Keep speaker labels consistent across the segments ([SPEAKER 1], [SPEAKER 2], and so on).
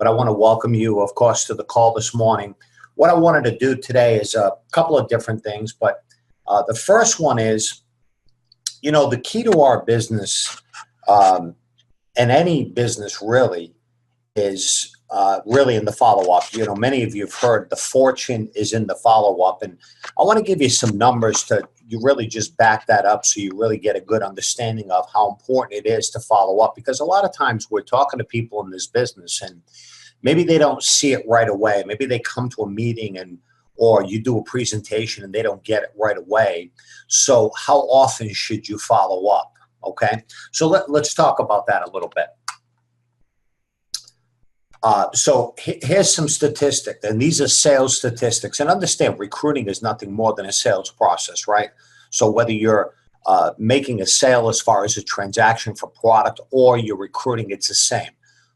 [SPEAKER 1] but I want to welcome you, of course, to the call this morning. What I wanted to do today is a couple of different things, but the first one is, the key to our business, and any business really, is really in the follow-up. Many of you have heard the fortune is in the follow-up, and I want to give you some numbers to you really just back that up so you really get a good understanding of how important it is to follow up, because a lot of times we're talking to people in this business and maybe they don't see it right away. Maybe they come to a meeting or you do a presentation and they don't get it right away. So how often should you follow up? Okay, so let's talk about that a little bit. So here's some statistics, and these are sales statistics. And understand, recruiting is nothing more than a sales process, right? So whether you're making a sale as far as a transaction for product or you're recruiting, it's the same.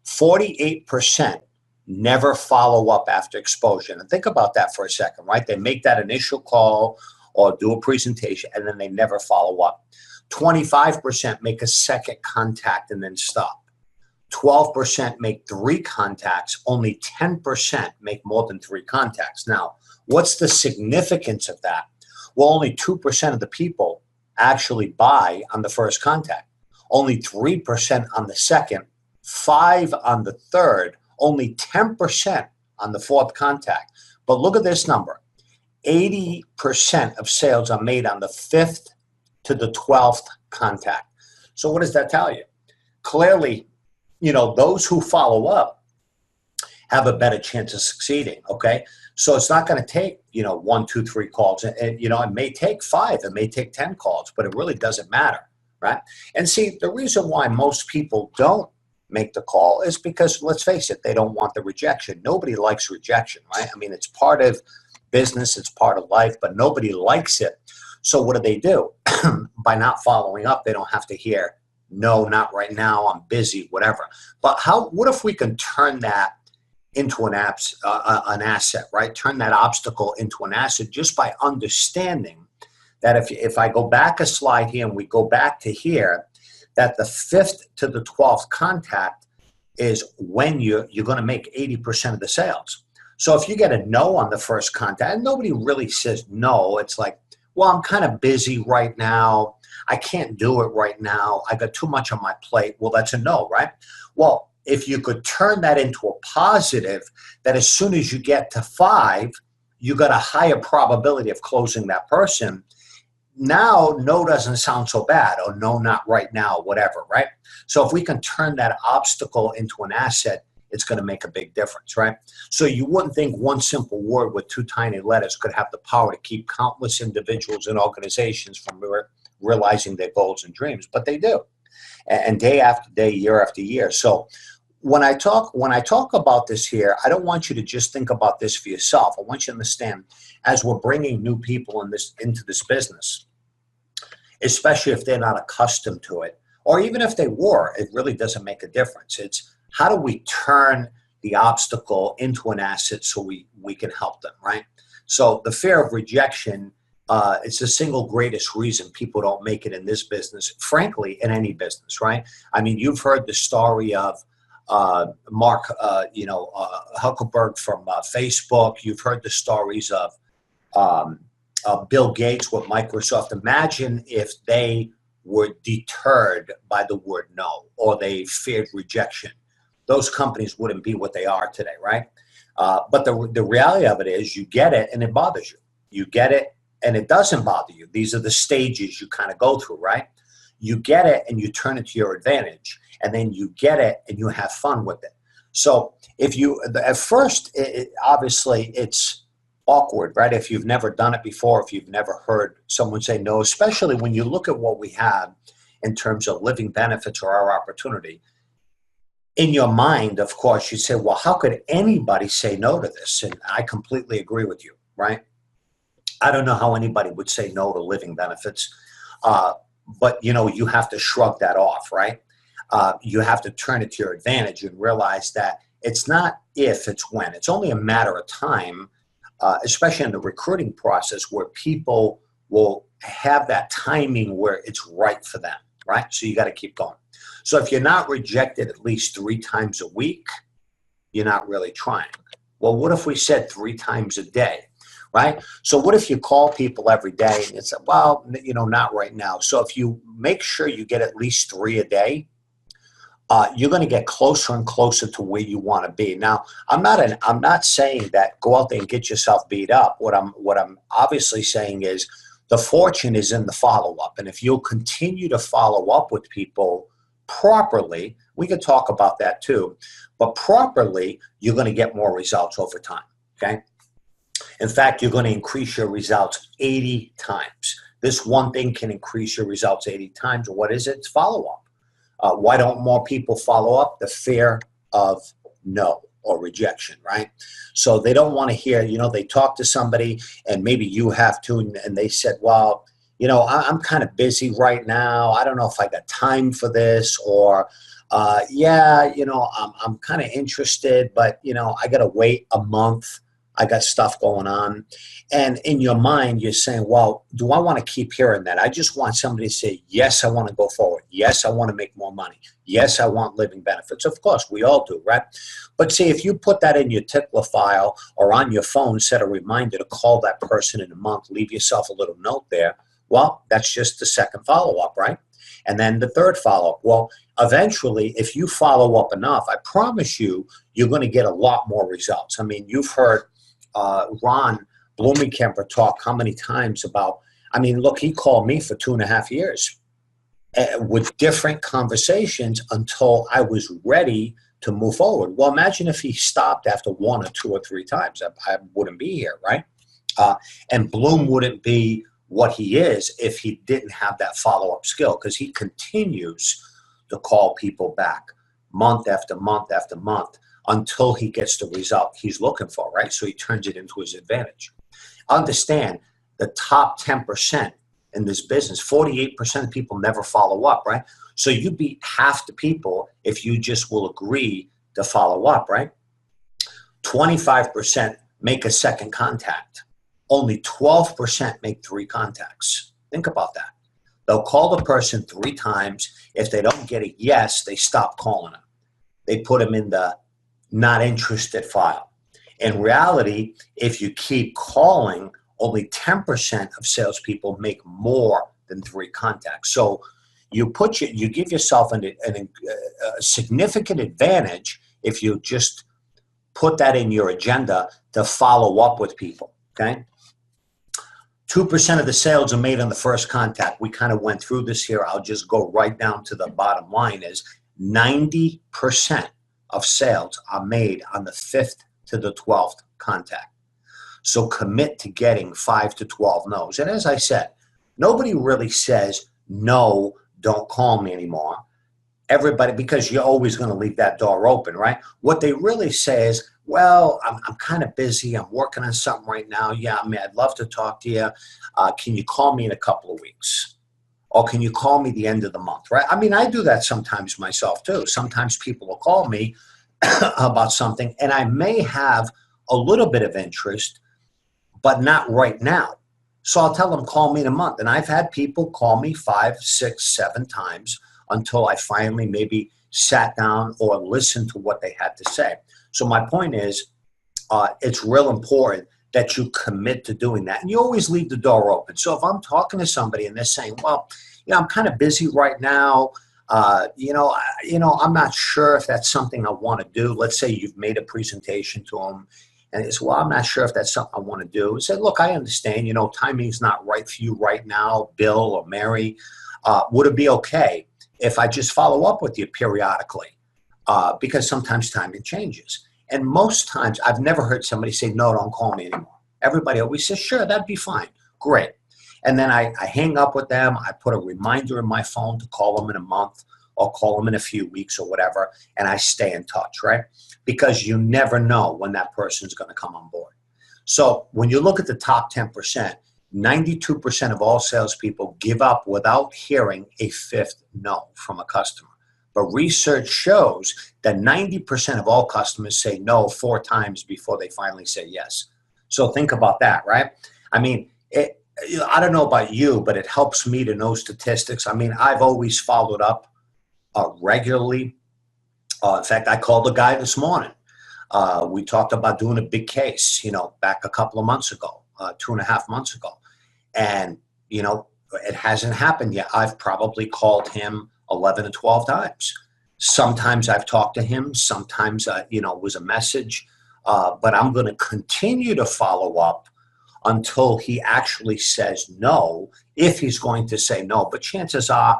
[SPEAKER 1] 48% never follow up after exposure. And think about that for a second, right? They make that initial call or do a presentation, and then they never follow up. 25% make a second contact and then stop. 12% make 3 contacts. Only 10% make more than 3 contacts. Now, what's the significance of that? Well, only 2% of the people actually buy on the first contact. Only 3% on the second, 5 on the third, only 10% on the fourth contact. But look at this number. 80% of sales are made on the 5th to the 12th contact. So what does that tell you? Clearly, those who follow up have a better chance of succeeding, okay? So it's not going to take, 1, 2, 3 calls. And, it may take 5, it may take 10 calls, but it really doesn't matter, right? And see, the reason why most people don't make the call is because, let's face it, they don't want the rejection. Nobody likes rejection, right? I mean, it's part of business, it's part of life, but nobody likes it. So what do? By not following up, they don't have to hear, no, not right now, I'm busy, whatever. But what if we can turn that into an asset, right? Turn that obstacle into an asset just by understanding that if I go back a slide here and we go back to here, that the 5th to the 12th contact is when you're going to make 80% of the sales. So if you get a no on the first contact, and nobody really says no, it's like, well, I'm kind of busy right now. I can't do it right now. I got too much on my plate. Well, that's a no, right? Well, if you could turn that into a positive, that as soon as you get to 5, you got a higher probability of closing that person. Now, no doesn't sound so bad, or no, not right now, whatever, right? So if we can turn that obstacle into an asset, it's going to make a big difference, right? So you wouldn't think one simple word with 2 tiny letters could have the power to keep countless individuals and organizations from realizing their goals and dreams, but they do, and day after day, year after year. So when I talk about this here, I don't want you to just think about this for yourself. I want you to understand, as we're bringing new people into this business, especially if they're not accustomed to it, or even if they were, it really doesn't make a difference. It's how do we turn the obstacle into an asset so we can help them, right? So the fear of rejection, it's the single greatest reason people don't make it in this business, frankly, in any business, right? I mean, you've heard the story of Mark, Zuckerberg from Facebook. You've heard the stories of Bill Gates with Microsoft. Imagine if they were deterred by the word no, or they feared rejection. Those companies wouldn't be what they are today, right? But the reality of it is, you get it and it bothers you. You get it and it doesn't bother you. These are the stages you kind of go through, right? You get it and you turn it to your advantage, and then you get it and you have fun with it. So at first, obviously it's awkward, right? If you've never done it before, if you've never heard someone say no, especially when you look at what we have in terms of living benefits or our opportunity. In your mind, of course, you say, well, how could anybody say no to this? And I completely agree with you, right? I don't know how anybody would say no to living benefits, but you have to shrug that off, right? You have to turn it to your advantage and realize that it's not if, it's when. It's only a matter of time, especially in the recruiting process, where people will have that timing where it's right for them, right? So you got to keep going. So if you're not rejected at least 3 times a week, you're not really trying. Well, what if we said 3 times a day, right? So what if you call people every day and it's, well, not right now. So if you make sure you get at least 3 a day, you're going to get closer and closer to where you want to be. Now, I'm not saying that go out there and get yourself beat up. What I'm obviously saying is the fortune is in the follow-up. And if you'll continue to follow up with people properly, we could talk about that too, but properly, you're going to get more results over time, okay? In fact, you're going to increase your results 80 times. This one thing can increase your results 80 times. What is it? It's follow-up. Why don't more people follow up? The fear of no or rejection, right? So they don't want to hear, they talk to somebody and maybe you have to, and they said, well, I'm kind of busy right now. I don't know if I got time for this, or I'm kind of interested, but I got to wait a month. I got stuff going on. And in your mind, you're saying, well, do I want to keep hearing that? I just want somebody to say, yes, I want to go forward. Yes, I want to make more money. Yes, I want living benefits. Of course, we all do, right? But see, if you put that in your tickler file or on your phone, set a reminder to call that person in a month, leave yourself a little note there. Well, that's just the second follow-up, right? And then the third follow-up. Well, eventually, if you follow up enough, I promise you, you're going to get a lot more results. I mean, you've heard Ron Blumenkemper talk how many times about, look, he called me for 2.5 years with different conversations until I was ready to move forward. Well, imagine if he stopped after 1 or 2 or 3 times. I wouldn't be here, right? And Bloom wouldn't be what he is if he didn't have that follow-up skill, because he continues to call people back month after month after month until he gets the result he's looking for, right? So he turns it into his advantage. Understand, the top 10% in this business, 48% of people never follow up, right? So you beat half the people if you just will agree to follow up, right? 25% make a second contact. Only 12% make 3 contacts. Think about that. They'll call the person 3 times. If they don't get a yes, they stop calling them. They put them in the not interested file. In reality, if you keep calling, only 10% of salespeople make more than 3 contacts. So you give yourself a significant advantage if you just put that in your agenda to follow up with people, okay? 2% of the sales are made on the first contact. We kind of went through this here. I'll just go right down to the bottom line is 90% of sales are made on the 5th to the 12th contact. So commit to getting 5 to 12 no's. And as I said, nobody really says, no, don't call me anymore. Everybody, because you're always going to leave that door open, right? What they really say is, well, I'm kind of busy. I'm working on something right now. Yeah, I'd love to talk to you. Can you call me in a couple of weeks? Or can you call me the end of the month, right? I do that sometimes myself too. Sometimes people will call me about something, and I may have a little bit of interest, but not right now. So I'll tell them, call me in a month. And I've had people call me 5, 6, 7 times until I finally maybe sat down or listened to what they had to say. So my point is, it's real important that you commit to doing that. And you always leave the door open. So if I'm talking to somebody and they're saying, well, I'm kind of busy right now. I'm not sure if that's something I want to do. Let's say you've made a presentation to them and they say, well, I'm not sure if that's something I want to do. I said, look, I understand, timing's not right for you right now, Bill or Mary. Would it be okay if I just follow up with you periodically? Because sometimes timing changes. And most times, I've never heard somebody say, no, don't call me anymore. Everybody always says, sure, that'd be fine. Great. And then I hang up with them. I put a reminder in my phone to call them in a month or call them in a few weeks or whatever, and I stay in touch, right? Because you never know when that person's going to come on board. So when you look at the top 10%, 92% of all salespeople give up without hearing a 5th no from a customer. But research shows that 90% of all customers say no 4 times before they finally say yes. So think about that, right? I don't know about you, but it helps me to know statistics. I've always followed up regularly. In fact, I called a guy this morning. We talked about doing a big case, back a couple of months ago, 2.5 months ago. And, it hasn't happened yet. I've probably called him 11 or 12 times. Sometimes I've talked to him. Sometimes, it was a message. But I'm going to continue to follow up until he actually says no, if he's going to say no. But chances are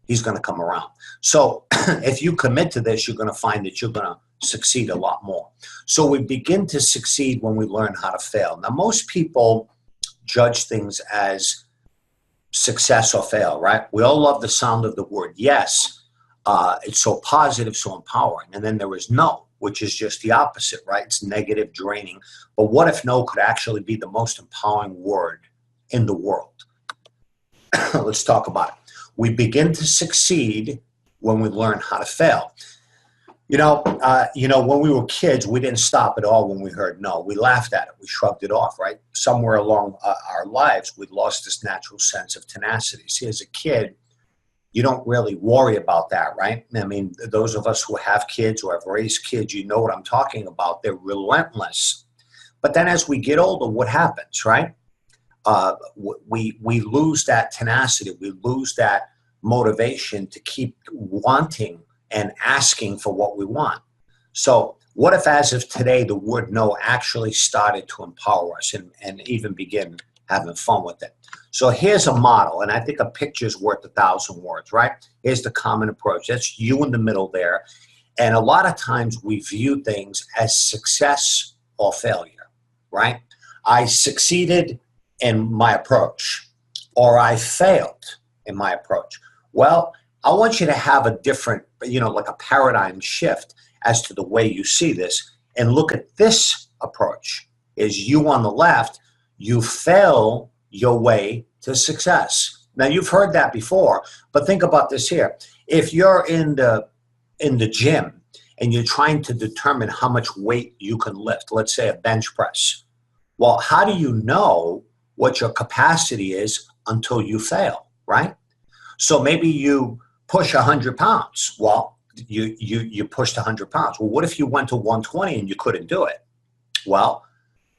[SPEAKER 1] he's going to come around. So if you commit to this, you're going to find that you're going to succeed a lot more. So we begin to succeed when we learn how to fail. Now, most people judge things as success or fail, right? We all love the sound of the word yes. It's so positive, so empowering. And then there is no, which is just the opposite, right? It's negative, draining. But what if no could actually be the most empowering word in the world? Let's talk about it. We begin to succeed when we learn how to fail. When we were kids, we didn't stop at all when we heard no. We laughed at it. We shrugged it off, right? Somewhere along our lives, we lost this natural sense of tenacity. See, as a kid, you don't really worry about that, right? I mean, those of us who have kids or have raised kids, you know what I'm talking about. They're relentless. But then as we get older, what happens, right? We lose that tenacity. We lose that motivation to keep wanting and asking for what we want. So what if as of today, the word no actually started to empower us and even begin having fun with it? So here's a model, and I think a picture's worth 1,000 words, right? Here's the common approach. That's you in the middle there. And a lot of times we view things as success or failure, right? I succeeded in my approach, or I failed in my approach. Well, I want you to have a different, like a paradigm shift as to the way you see this, and look at this approach. Is you on the left, you fail your way to success. Now, you've heard that before, but think about this here. If you're in the gym and you're trying to determine how much weight you can lift, let's say a bench press, well, how do you know what your capacity is until you fail, right? So maybe you push 100 pounds. Well, you pushed 100 pounds. Well, what if you went to 120 and you couldn't do it? Well,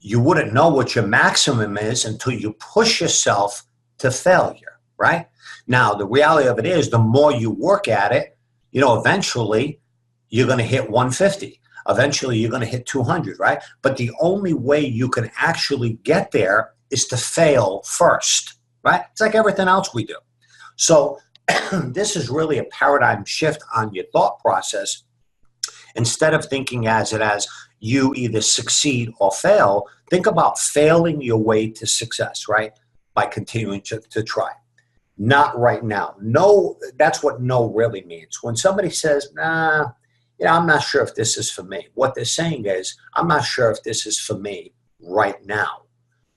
[SPEAKER 1] you wouldn't know what your maximum is until you push yourself to failure, right? Now, the reality of it is the more you work at it, eventually you're going to hit 150. Eventually you're going to hit 200, right? But the only way you can actually get there is to fail first, right? It's like everything else we do. So this is really a paradigm shift on your thought process. Instead of thinking as you either succeed or fail, think about failing your way to success, right? By continuing to try. Not right now. No, that's what no really means. When somebody says, nah, I'm not sure if this is for me. What they're saying is, I'm not sure if this is for me right now.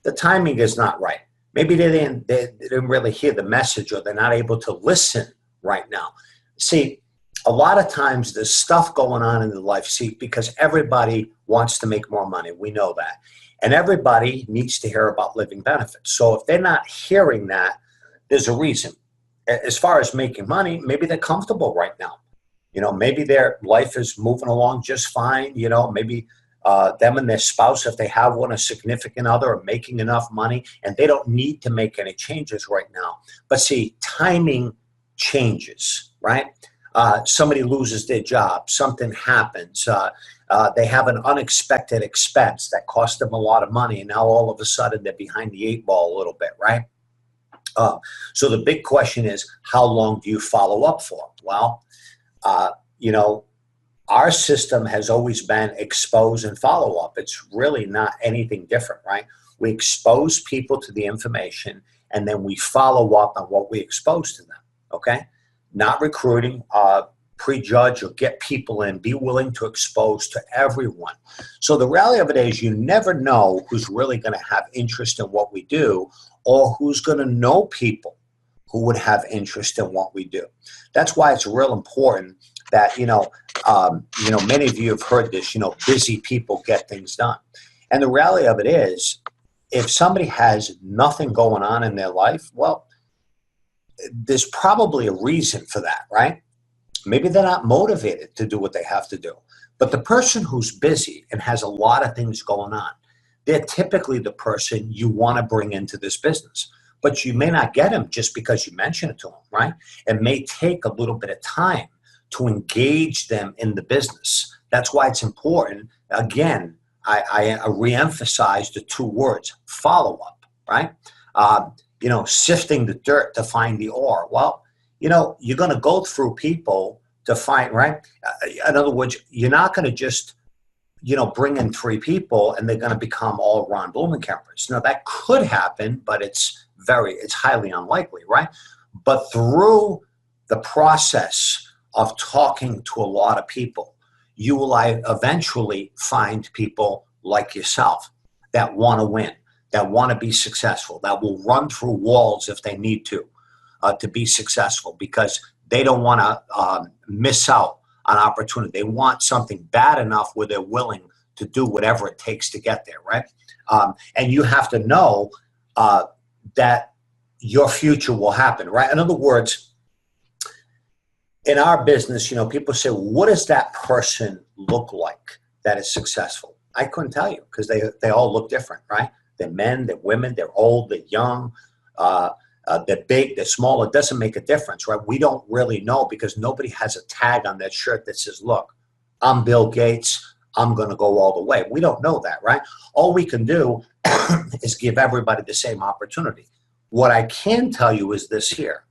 [SPEAKER 1] The timing is not right. Maybe they didn't really hear the message, or they're not able to listen right now. See, a lot of times there's stuff going on in their life, because everybody wants to make more money. We know that. And everybody needs to hear about living benefits. So if they're not hearing that, there's a reason. As far as making money, maybe they're comfortable right now. Maybe their life is moving along just fine. Maybe them and their spouse, if they have one, a significant other, are making enough money, and they don't need to make any changes right now. But see, timing changes, right? Somebody loses their job, something happens, they have an unexpected expense that cost them a lot of money, and now all of a sudden they're behind the 8 ball a little bit, right? So the big question is, how long do you follow up for? Well, our system has always been expose and follow up. It's really not anything different, right? We expose people to the information, and then we follow up on what we expose to them, okay? Not recruiting, prejudge or get people in, be willing to expose to everyone. So the reality of it is, you never know who's really going to have interest in what we do, or who's going to know people who would have interest in what we do. That's why it's real important that, many of you have heard this, busy people get things done. And the reality of it is, if somebody has nothing going on in their life, well, there's probably a reason for that, right? Maybe they're not motivated to do what they have to do. But the person who's busy and has a lot of things going on, they're typically the person you want to bring into this business. But you may not get them just because you mention it to them, right? It may take a little bit of time to engage them in the business. That's why it's important. Again, I reemphasize the two words, follow-up, right? Sifting the dirt to find the ore. Well, you're going to go through people to find, right? In other words, you're not going to just, bring in 3 people and they're going to become all Ron Blumencampers. Now, that could happen, but it's highly unlikely, right? But through the process of talking to a lot of people, you will eventually find people like yourself that want to win, that want to be successful, that will run through walls if they need to be successful, because they don't want to miss out on opportunity. They want something bad enough where they're willing to do whatever it takes to get there, right? And you have to know that your future will happen, right? In other words, in our business, people say, what does that person look like that is successful? I couldn't tell you, because they all look different, right? They're men, they're women, they're old, they're young, they're big, they're small. It doesn't make a difference, right? We don't really know, because nobody has a tag on that shirt that says, look, I'm Bill Gates, I'm going to go all the way. We don't know that, right? All we can do is give everybody the same opportunity. What I can tell you is this here.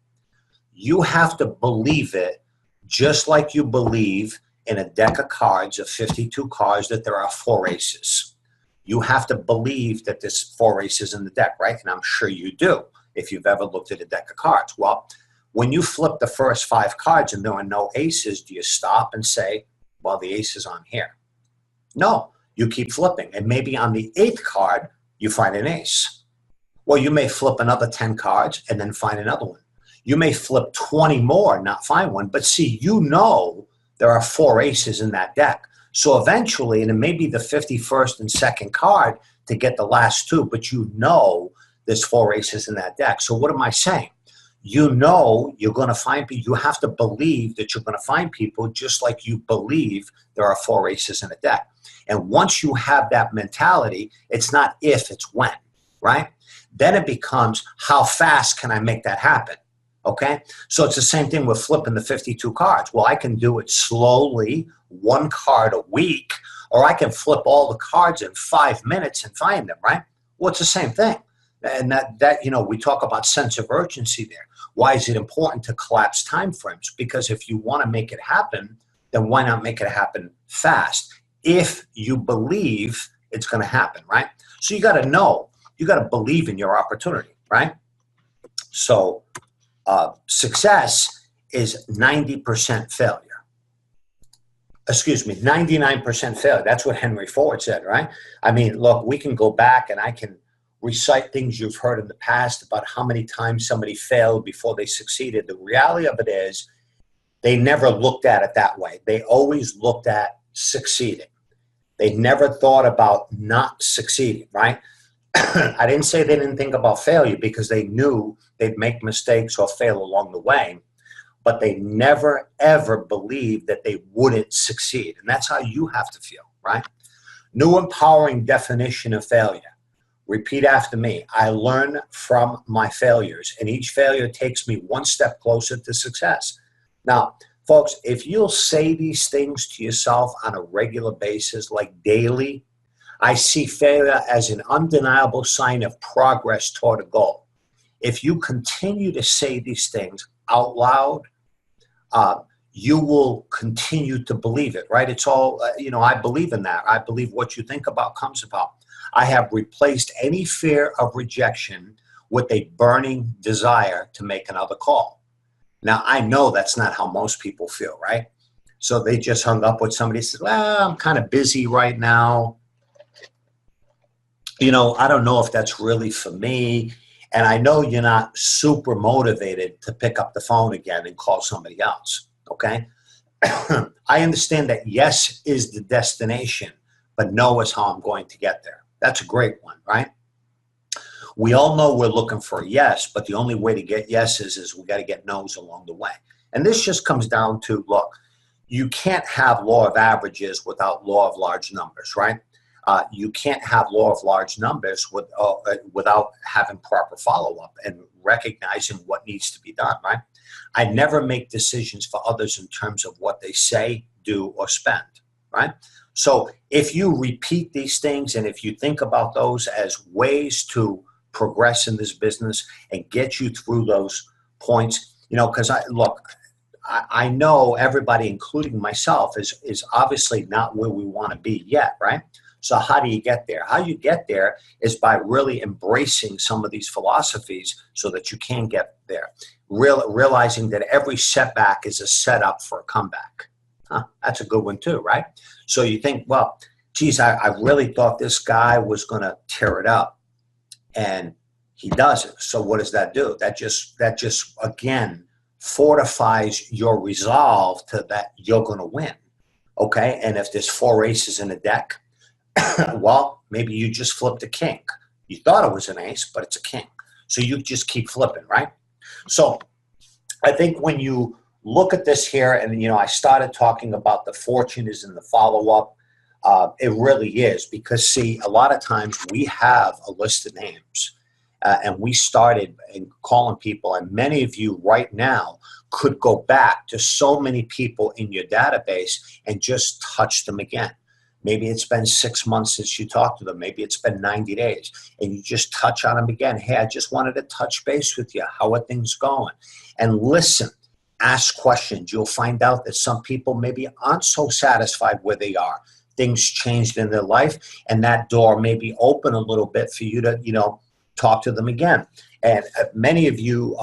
[SPEAKER 1] You have to believe it, just like you believe in a deck of cards of 52 cards that there are 4 aces. You have to believe that there's 4 aces in the deck, right? And I'm sure you do if you've ever looked at a deck of cards. Well, when you flip the first 5 cards and there are no aces, do you stop and say, well, the ace is on here? No, you keep flipping. And maybe on the 8th card, you find an ace. Well, you may flip another 10 cards and then find another one. You may flip 20 more and not find one. But see, there are 4 aces in that deck. So eventually, and it may be the 51st and 2nd card to get the last 2, but there's 4 aces in that deck. So what am I saying? You're going to find people. You have to believe that you're going to find people, just like you believe there are 4 aces in a deck. And once you have that mentality, it's not if, it's when, right? Then it becomes, how fast can I make that happen? Okay? So it's the same thing with flipping the 52 cards. Well, I can do it slowly, 1 card a week, or I can flip all the cards in 5 minutes and find them, right? Well, it's the same thing. And that we talk about sense of urgency there. Why is it important to collapse time frames? Because if you want to make it happen, then why not make it happen fast? If you believe it's going to happen, right? So you got to know, you got to believe in your opportunity, right? So success is 90% failure. 99% failure. That's what Henry Ford said, right? I mean, look, we can go back and I can recite things you've heard in the past about how many times somebody failed before they succeeded. The reality of it is they never looked at it that way. They always looked at succeeding. They never thought about not succeeding, right? I didn't say they didn't think about failure, because they knew they'd make mistakes or fail along the way, but they never, ever believed that they wouldn't succeed. And that's how you have to feel, right? New empowering definition of failure. Repeat after me. I learn from my failures, and each failure takes me 1 step closer to success. Now, folks, if you'll say these things to yourself on a regular basis, like daily, I see failure as an undeniable sign of progress toward a goal. If you continue to say these things out loud, you will continue to believe it, right? It's all, I believe in that. I believe what you think about comes about. I have replaced any fear of rejection with a burning desire to make another call. Now, I know that's not how most people feel, right? So they just hung up with somebody, said, well, I'm kind of busy right now. I don't know if that's really for me. And I know you're not super motivated to pick up the phone again and call somebody else, okay? I understand that yes is the destination, but no is how I'm going to get there. That's a great one, right? We all know we're looking for a yes, but the only way to get yeses is we got to get no's along the way. And this just comes down to, look, you can't have law of averages without law of large numbers, right? You can't have law of large numbers without having proper follow-up and recognizing what needs to be done, right? I never make decisions for others in terms of what they say, do, or spend, right? So if you repeat these things and if you think about those as ways to progress in this business and get you through those points, because I know everybody, including myself, is obviously not where we want to be yet, right? So how do you get there? How you get there is by really embracing some of these philosophies so that you can get there. Realizing that every setback is a setup for a comeback. That's a good one too, right? So you think, well, geez, I really thought this guy was going to tear it up, and he doesn't. So what does that do? That just again fortifies your resolve to that you're going to win. Okay, and if there's 4 aces in a deck, well, maybe you just flipped a king. You thought it was an ace, but it's a king. So you just keep flipping, right? So I think when you look at this here, and I started talking about the fortune is in the follow-up. It really is, because see, a lot of times we have a list of names, and we started calling people, and many of you right now could go back to so many people in your database and just touch them again. Maybe it's been 6 months since you talked to them. Maybe it's been 90 days. And you just touch on them again. Hey, I just wanted to touch base with you. How are things going? And listen, ask questions. You'll find out that some people maybe aren't so satisfied where they are. Things changed in their life, and that door may be open a little bit for you to, talk to them again. And many of you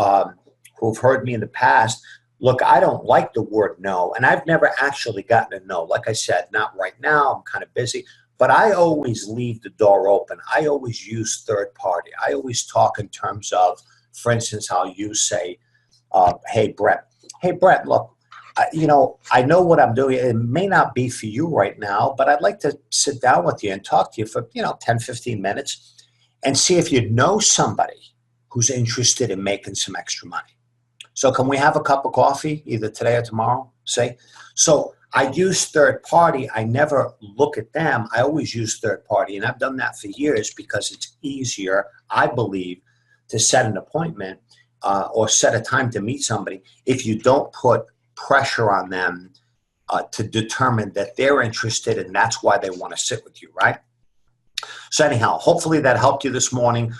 [SPEAKER 1] who've heard me in the past, look, I don't like the word no, and I've never actually gotten a no. Like I said, not right now, I'm kind of busy, but I always leave the door open. I always use third party. I always talk in terms of, for instance, how you say, hey, Brett, look, I know what I'm doing. It may not be for you right now, but I'd like to sit down with you and talk to you for, 10, 15 minutes and see if you know somebody who's interested in making some extra money. So can we have a cup of coffee either today or tomorrow, say? So I use third party. I never look at them. I always use third party, and I've done that for years because it's easier, I believe, to set an appointment or set a time to meet somebody if you don't put pressure on them to determine that they're interested and that's why they want to sit with you, right? So anyhow, hopefully that helped you this morning.